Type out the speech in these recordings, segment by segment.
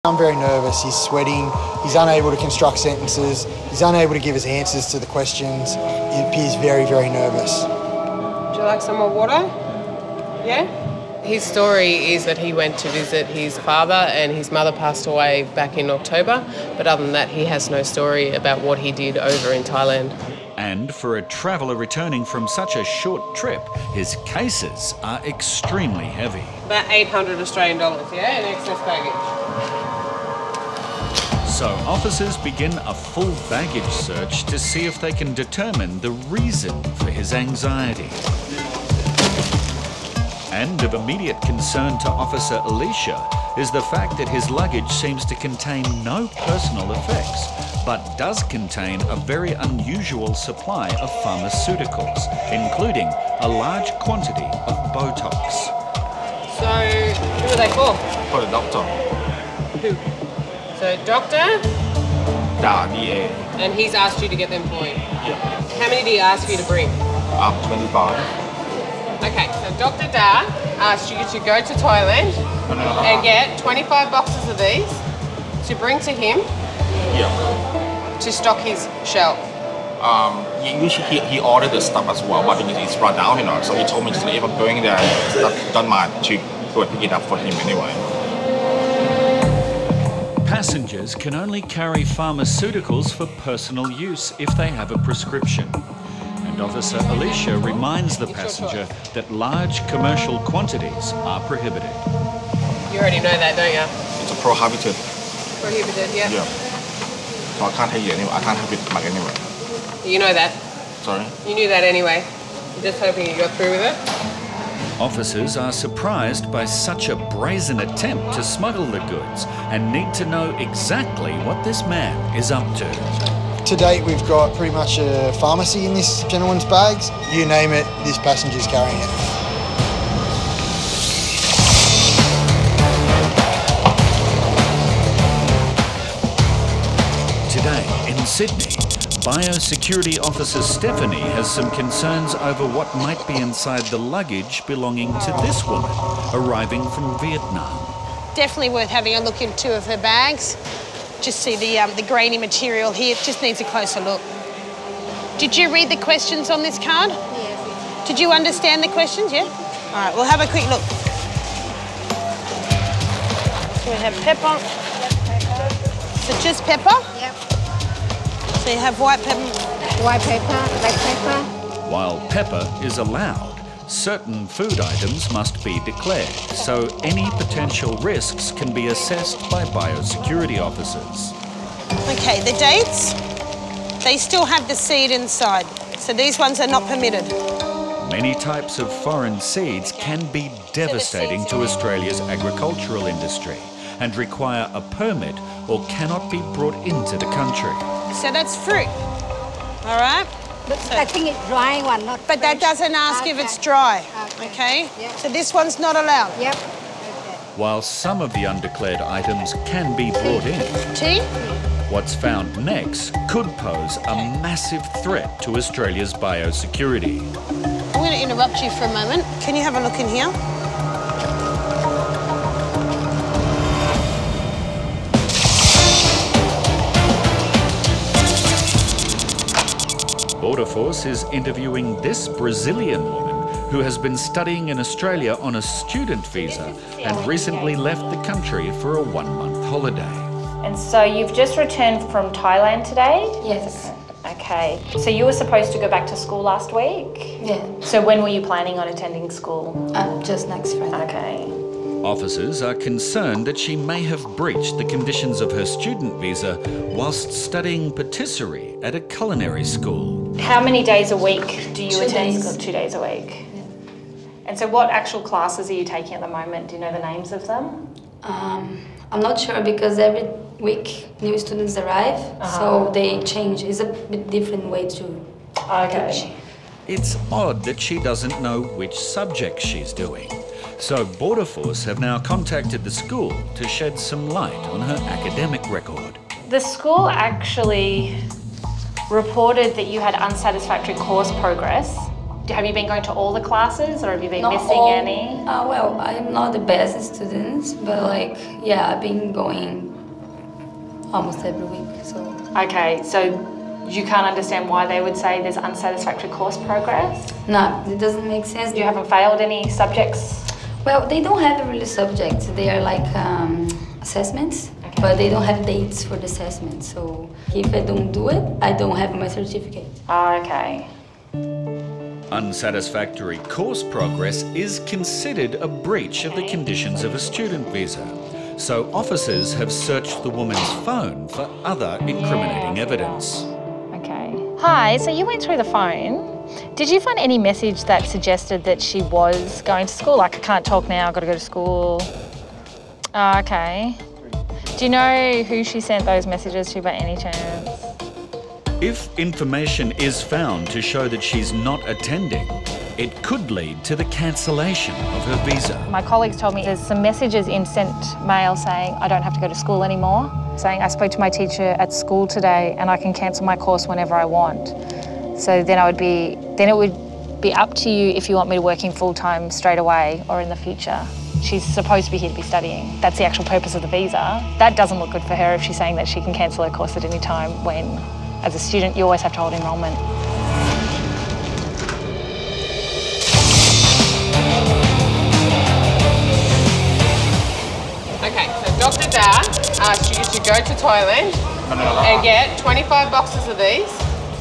I'm very nervous. He's sweating, he's unable to construct sentences, he's unable to give us answers to the questions. He appears very, very nervous. Would you like some more water? Yeah? His story is that he went to visit his father and his mother passed away back in October, but other than that he has no story about what he did over in Thailand. And for a traveller returning from such a short trip, his cases are extremely heavy. About 800 Australian dollars, yeah, in excess baggage. So officers begin a full baggage search to see if they can determine the reason for his anxiety. And of immediate concern to Officer Alicia is the fact that his luggage seems to contain no personal effects, but does contain a very unusual supply of pharmaceuticals, including a large quantity of Botox. So, who are they for? For the doctor. Who? So, doctor? DA. And he's asked you to get them for him? Yeah. How many did he ask you to bring? 25. Okay, so Dr. Da asked you to go to Thailand and get 25 boxes of these to bring to him to stock his shelf. He ordered the stuff as well, but it's run down, you know, so he told me just if I'm going there, don't mind to go and pick it up for him anyway. Passengers can only carry pharmaceuticals for personal use if they have a prescription. And Officer Alicia reminds the passenger that large commercial quantities are prohibited. You already know that, don't you? It's a prohibited. Prohibited, yeah. Yeah. So I can't take it anyway. I can't have it back anyway. You know that? Sorry? You knew that anyway. You're just hoping you got through with it? Officers are surprised by such a brazen attempt to smuggle the goods and need to know exactly what this man is up to. To date, we've got pretty much a pharmacy in this gentleman's bags. You name it, this passenger's carrying it. Today in Sydney, Biosecurity Officer Stephanie has some concerns over what might be inside the luggage belonging to this woman arriving from Vietnam. Definitely worth having a look in two of her bags. Just see the grainy material here. It just needs a closer look. Did you read the questions on this card? Yes. Did you understand the questions? Yeah? All right, we'll have a quick look. So we have pepper. Yep, pepper. So just pepper? Yep. So you have white pepper. White pepper, black pepper. While pepper is allowed, certain food items must be declared, so any potential risks can be assessed by biosecurity officers. Okay, the dates, they still have the seed inside, so these ones are not permitted. Many types of foreign seeds can be devastating to Australia's agricultural industry and require a permit or cannot be brought into the country. So that's fruit, all right? But I think it's dry one, not But that fresh. doesn't ask if it's dry, okay? Yep. So this one's not allowed. Yep. While some of the undeclared items can be brought in, Tea? what's found next could pose a massive threat to Australia's biosecurity. I'm going to interrupt you for a moment. Can you have a look in here? Border Force is interviewing this Brazilian woman who has been studying in Australia on a student visa and recently left the country for a one-month holiday. And so you've just returned from Thailand today? Yes. Okay. So you were supposed to go back to school last week? Yeah. So when were you planning on attending school? Just next Friday. Okay. Officers are concerned that she may have breached the conditions of her student visa whilst studying patisserie at a culinary school. How many days a week do you 2 attend days. school? 2 days a week. Yeah. And so what actual classes are you taking at the moment? Do you know the names of them? I'm not sure because every week new students arrive, so they change. It's a bit different way to teach. It's odd that she doesn't know which subject she's doing. So Border Force have now contacted the school to shed some light on her academic record. The school actually reported that you had unsatisfactory course progress. Have you been going to all the classes or have you been missing any? Well, I'm not the best student, but like, yeah, I've been going almost every week. So. Okay, so you can't understand why they would say there's unsatisfactory course progress? No, it doesn't make sense. You haven't failed any subjects? Well, they don't have really subjects. They are like assessments, but they don't have dates for the assessment. So if I don't do it, I don't have my certificate. Okay. Unsatisfactory course progress is considered a breach of the conditions of a student visa. So officers have searched the woman's phone for other incriminating evidence. Okay. Hi, so you went through the phone. Did you find any message that suggested that she was going to school? Like, I can't talk now, I've got to go to school. Oh, okay. Do you know who she sent those messages to by any chance? If information is found to show that she's not attending, it could lead to the cancellation of her visa. My colleagues told me there's some messages in sent mail saying I don't have to go to school anymore, saying I spoke to my teacher at school today and I can cancel my course whenever I want. So then it would be up to you if you want me to work in full-time straight away or in the future. She's supposed to be here to be studying. That's the actual purpose of the visa. That doesn't look good for her if she's saying that she can cancel her course at any time when, as a student, you always have to hold enrolment. Okay, so Dr. Da asked you to go to Thailand and get 25 boxes of these.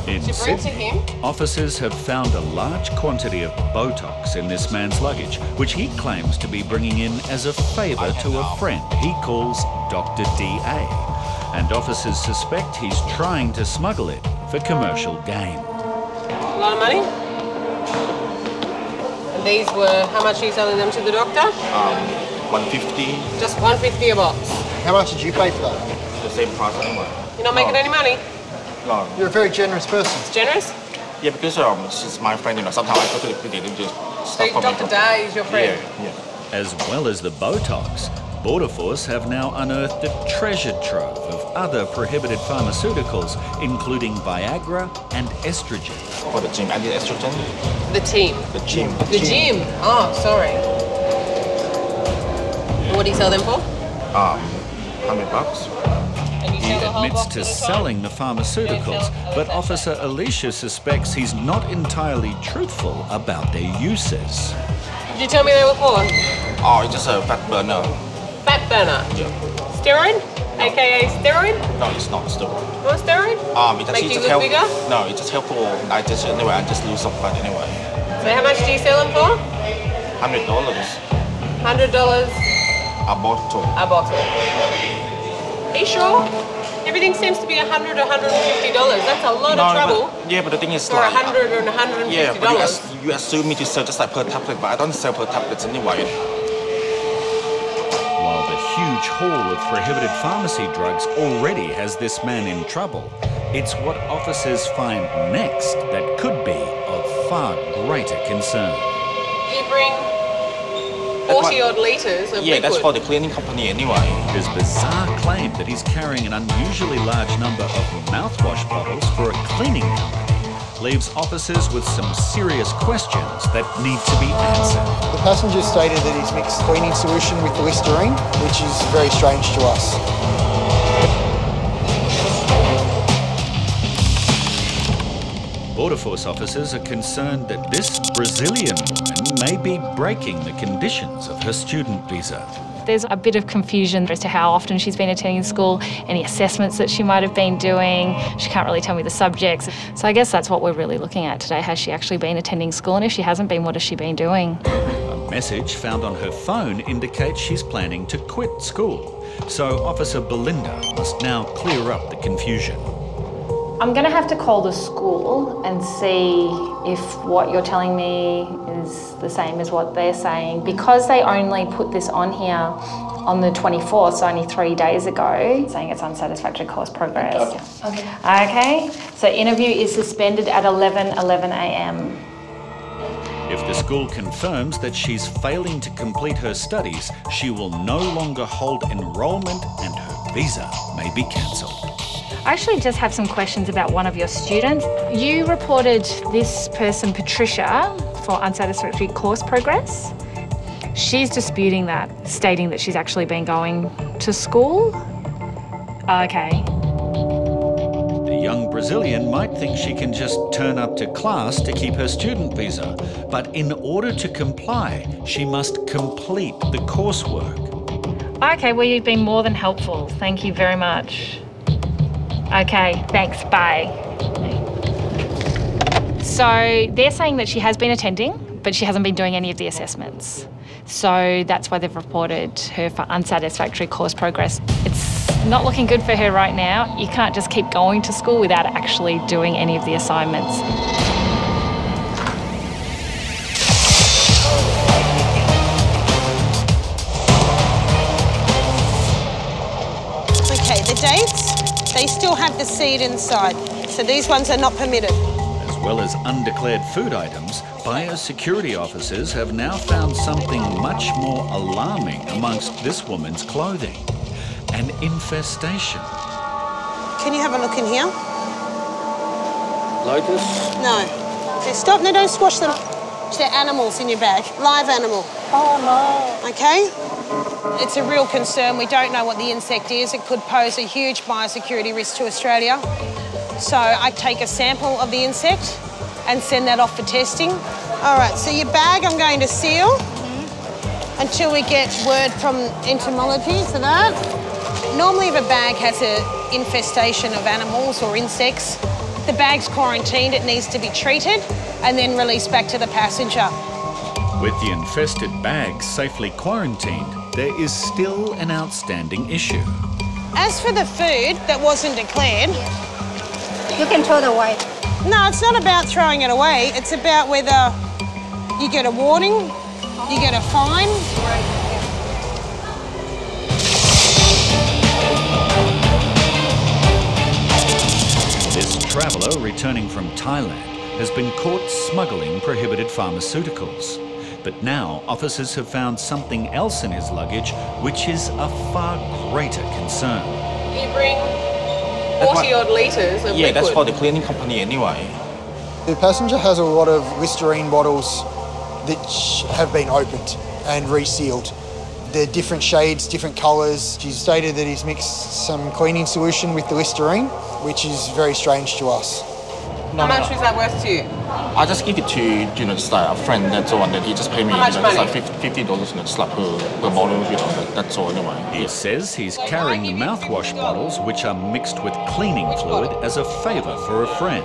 In To bring to Sydney, him. officers have found a large quantity of Botox in this man's luggage, which he claims to be bringing in as a favour to a friend he calls Dr. D.A. And officers suspect he's trying to smuggle it for commercial gain. A lot of money? And these were, how much are you selling them to the doctor? 150, Just $1.50 a box. How much did you pay for that? the same price anyway. You're not making any money? No. You're a very generous person. It's generous? Yeah, because she's my friend, sometimes I go to the clinic and just So stuff for me. Dr. Da is your friend? Yeah. As well as the Botox, Border Force have now unearthed a treasure trove of other prohibited pharmaceuticals, including Viagra and estrogen. For the gym, anti-estrogen. The team. The gym. The gym. Oh, sorry. And what do you sell them for? $100. And you He sell the whole admits box to at a time? selling the pharmaceuticals, but Officer Alicia suspects he's not entirely truthful about their uses. Did you tell me they were for? Oh, it's just a fat burner. Fat burner. Yeah. Steroid? AKA steroid? No, it's not still. Not steroid? It Make actually you just look help. bigger? No, it just help for digestion anyway. I just lose some fat anyway. So how much do you sell them for? $100 $100 a bottle. a bottle. Are you sure? Everything seems to be $100 or $150. That's a lot of trouble But the thing is for like $100 or $150. yeah, but you assume me to sell just like per tablet, but I don't sell per tablets anyway. While the huge haul of prohibited pharmacy drugs already has this man in trouble, it's what officers find next that could be of far greater concern. You bring 40 odd litres of Yeah, liquid. that's for the cleaning company anyway. His bizarre claim that he's carrying an unusually large number of mouthwash bottles for a cleaning company leaves officers with some serious questions that need to be answered. The passenger stated that he's mixed cleaning solution with Listerine, which is very strange to us. Border Force officers are concerned that this Brazilian woman may be breaking the conditions of her student visa. There's a bit of confusion as to how often she's been attending school, any assessments that she might have been doing. She can't really tell me the subjects. So I guess that's what we're really looking at today. Has she actually been attending school? And if she hasn't been, what has she been doing? A message found on her phone indicates she's planning to quit school. So Officer Belinda must now clear up the confusion. I'm going to have to call the school and see if what you're telling me is the same as what they're saying. Because they only put this on here on the 24th, so only 3 days ago, saying it's unsatisfactory course progress. Okay, so interview is suspended at 11:11 a.m. If the school confirms that she's failing to complete her studies, she will no longer hold enrolment and her visa may be cancelled. I actually just have some questions about one of your students. You reported this person, Patricia, for unsatisfactory course progress. She's disputing that, stating that she's actually been going to school. Okay. The young Brazilian might think she can just turn up to class to keep her student visa, but in order to comply, she must complete the coursework. Okay, well, you've been more than helpful. Thank you very much. Okay, thanks, bye. So they're saying that she has been attending, but she hasn't been doing any of the assessments. So that's why they've reported her for unsatisfactory course progress. It's not looking good for her right now. You can't just keep going to school without actually doing any of the assignments. Okay, the dates, they still have the seed inside, so these ones are not permitted. As well as undeclared food items, biosecurity officers have now found something much more alarming amongst this woman's clothing. An infestation. Can you have a look in here? Litres? No. Okay, stop. No, don't squash them. They're animals in your bag. Live animal. Oh, no. Okay? It's a real concern. We don't know what the insect is. It could pose a huge biosecurity risk to Australia. So I take a sample of the insect and send that off for testing. All right, so your bag I'm going to seal until we get word from entomology for that. Normally if a bag has an infestation of animals or insects, the bag's quarantined, it needs to be treated and then released back to the passenger. With the infested bags safely quarantined, there is still an outstanding issue. As for the food that wasn't declared... You can throw it away. No, it's not about throwing it away. It's about whether you get a warning, you get a fine. This traveller returning from Thailand has been caught smuggling prohibited pharmaceuticals. But now officers have found something else in his luggage which is a far greater concern. You bring 40-odd litres of Yeah, that's liquid. for the cleaning company anyway. The passenger has a lot of Listerine bottles that have been opened and resealed. They're different shades, different colours. She's stated that he's mixed some cleaning solution with the Listerine, which is very strange to us. How much was that worth to you? I just give it to, just like a friend, that's all, and then he just paid me, How much it's money? like $50, just like per bottle, that's all anyway. He says he's carrying the mouthwash bottles which are mixed with cleaning fluid as a favour for a friend.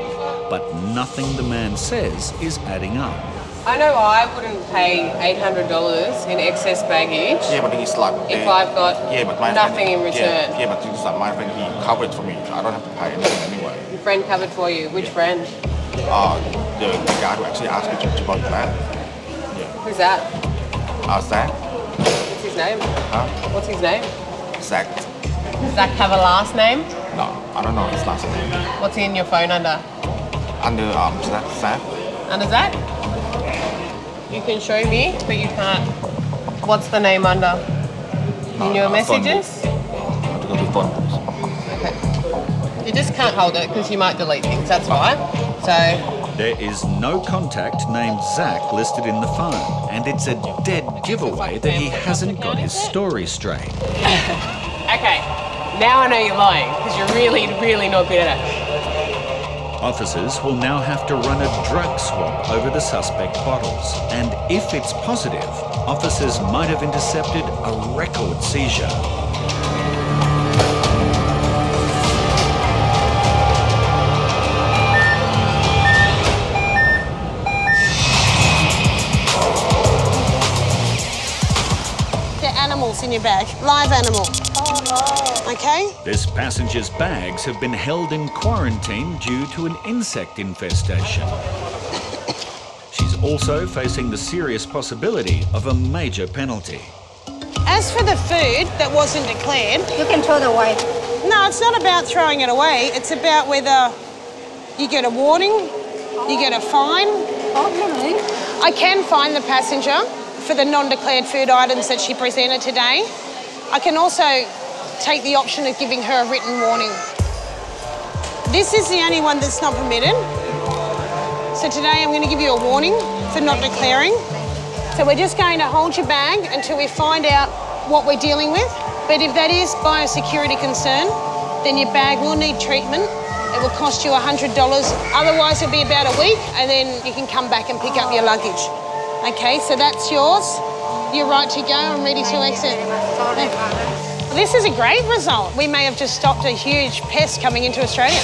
But nothing the man says is adding up. I know I wouldn't pay $800 in excess baggage Yeah, but it's like... if I've got nothing in return. Yeah, but it's like my friend, he covered for me. I don't have to pay anything anyway. Your friend covered for you. Which friend? The guy who actually asked me to buy that. Yeah. Who's that? Zach. What's his name? Huh? What's his name? Zach. Does Zach have a last name? No, I don't know his last name. What's he in your phone under? Under Zach. Under Zach? You can show me, but you can't. What's the name under? In your messages? I have to go to phone books. Okay. You just can't hold it because you might delete things, that's why. So... There is no contact named Zach listed in the phone, and it's a dead giveaway that he hasn't got his story straight. Okay, now I know you're lying because you're really, really not good at it. Officers will now have to run a drug swab over the suspect bottles, and if it's positive, officers might have intercepted a record seizure. They're animals in your bag, live animal. Okay? This passenger's bags have been held in quarantine due to an insect infestation. She's also facing the serious possibility of a major penalty. As for the food that wasn't declared... You can throw it away. No, it's not about throwing it away. It's about whether you get a warning, you get a fine. Okay. I can fine the passenger for the non-declared food items that she presented today. I can also take the option of giving her a written warning. This is the only one that's not permitted. So today I'm going to give you a warning for not declaring. So we're just going to hold your bag until we find out what we're dealing with. But if that is biosecurity concern, then your bag will need treatment. It will cost you $100. Otherwise, it'll be about a week, and then you can come back and pick up your luggage. Okay, so that's yours. You're right to go and ready to exit. This is a great result. We may have just stopped a huge pest coming into Australia.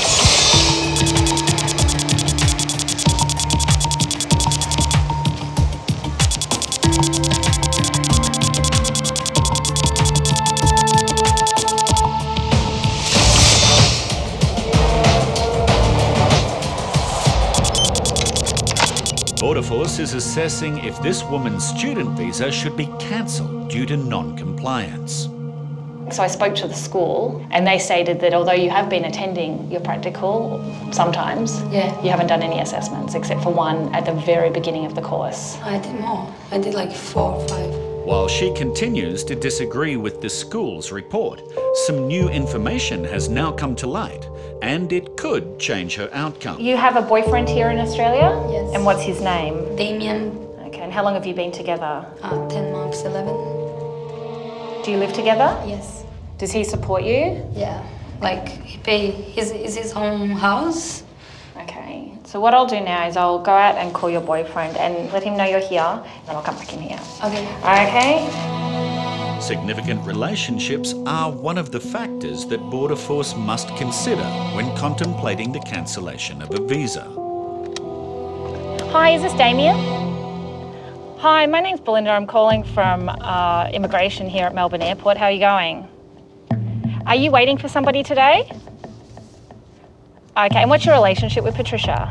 Border Force is assessing if this woman's student visa should be cancelled due to non-compliance. So I spoke to the school and they stated that although you have been attending your practical sometimes, you haven't done any assessments except for one at the very beginning of the course. I did more. I did like 4 or 5. While she continues to disagree with the school's report, some new information has now come to light and it could change her outcome. You have a boyfriend here in Australia? Yes. And what's his name? Damien. Okay, and how long have you been together? 10 months, 11. Do you live together? Yes. Does he support you? Yeah. Like, he pay his own house. Okay, so what I'll do now is I'll go out and call your boyfriend and let him know you're here, and I'll come back in here. Okay. Okay? Significant relationships are one of the factors that Border Force must consider when contemplating the cancellation of a visa. Hi, is this Damien? Hi, my name's Belinda. I'm calling from immigration here at Melbourne Airport. How are you going? Are you waiting for somebody today? Okay, and what's your relationship with Patricia?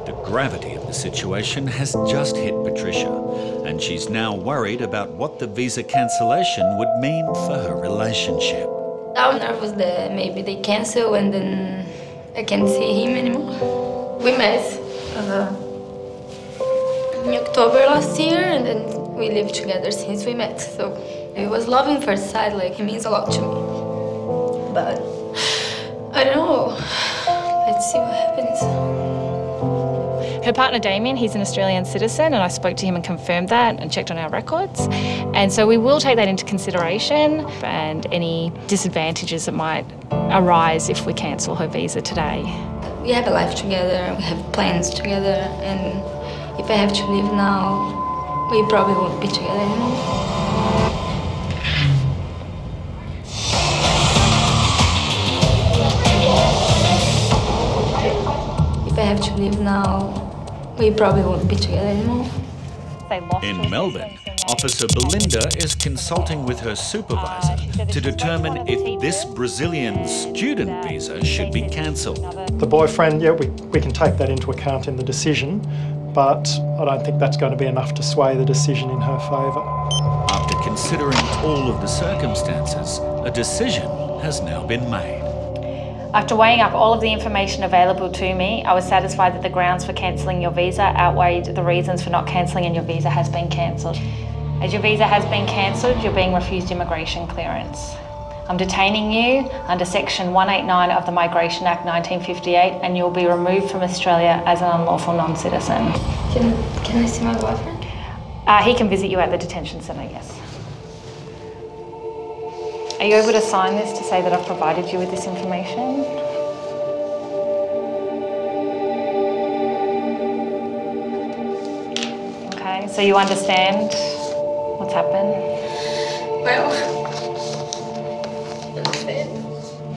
The gravity of the situation has just hit Patricia, and she's now worried about what the visa cancellation would mean for her relationship. I'm nervous that maybe they cancel and then I can't see him anymore. We met in October last year, and then we lived together since we met. So it was love in first sight, like he means a lot to me. But I don't know. Let's see what happens. Her partner Damien, he's an Australian citizen, and I spoke to him and confirmed that and checked on our records. And so we will take that into consideration and any disadvantages that might arise if we cancel her visa today. We have a life together, we have plans together, and if I have to leave now, we probably won't be together anymore. If I have to leave now, we probably won't be together anymore. In Melbourne, Officer Belinda is consulting with her supervisor to determine if this Brazilian student visa should be cancelled. The boyfriend, yeah, we can take that into account in the decision, but I don't think that's going to be enough to sway the decision in her favour. After considering all of the circumstances, a decision has now been made. After weighing up all of the information available to me, I was satisfied that the grounds for cancelling your visa outweighed the reasons for not cancelling, and your visa has been cancelled. As your visa has been cancelled, you're being refused immigration clearance. I'm detaining you under Section 189 of the Migration Act 1958, and you'll be removed from Australia as an unlawful non-citizen. Can I see my boyfriend? He can visit you at the detention centre, yes. Are you able to sign this to say that I've provided you with this information? Okay, so you understand what's happened? Well,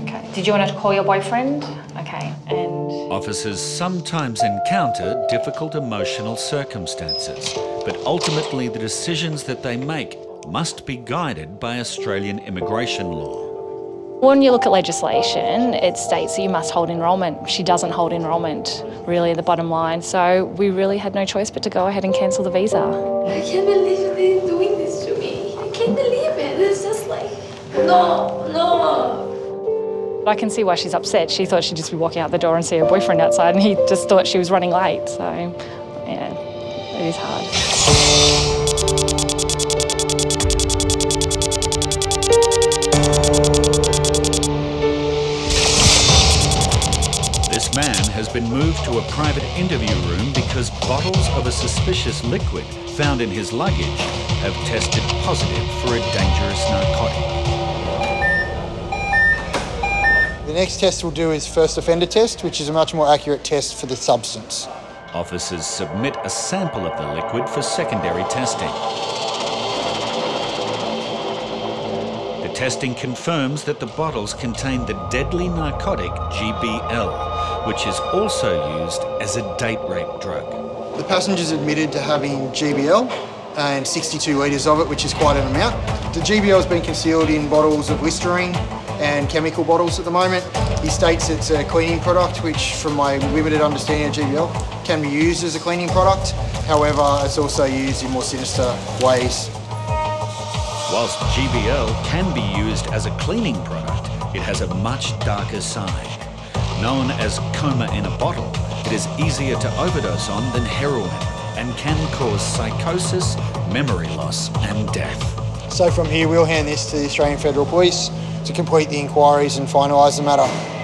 okay. Did you want to call your boyfriend? Okay, and... Officers sometimes encounter difficult emotional circumstances, but ultimately the decisions that they make must be guided by Australian immigration law. When you look at legislation, it states that you must hold enrolment. She doesn't hold enrolment, really, the bottom line. So we really had no choice but to go ahead and cancel the visa. I can't believe they're doing this to me. I can't believe it. It's just like, no. I can see why she's upset. She thought she'd just be walking out the door and see her boyfriend outside, and he just thought she was running late. So, yeah, it is hard. This man has been moved to a private interview room because bottles of a suspicious liquid found in his luggage have tested positive for a dangerous narcotic. The next test we'll do is first offender test, which is a much more accurate test for the substance. Officers submit a sample of the liquid for secondary testing. The testing confirms that the bottles contain the deadly narcotic GBL, which is also used as a date rape drug. The passengers admitted to having GBL and 62 litres of it, which is quite an amount. The GBL has been concealed in bottles of Listerine and chemical bottles at the moment. He states it's a cleaning product, which from my limited understanding of GBL, can be used as a cleaning product. However, it's also used in more sinister ways. Whilst GBL can be used as a cleaning product, it has a much darker side. Known as coma in a bottle, it is easier to overdose on than heroin and can cause psychosis, memory loss and death. So from here we'll hand this to the Australian Federal Police to complete the inquiries and finalise the matter.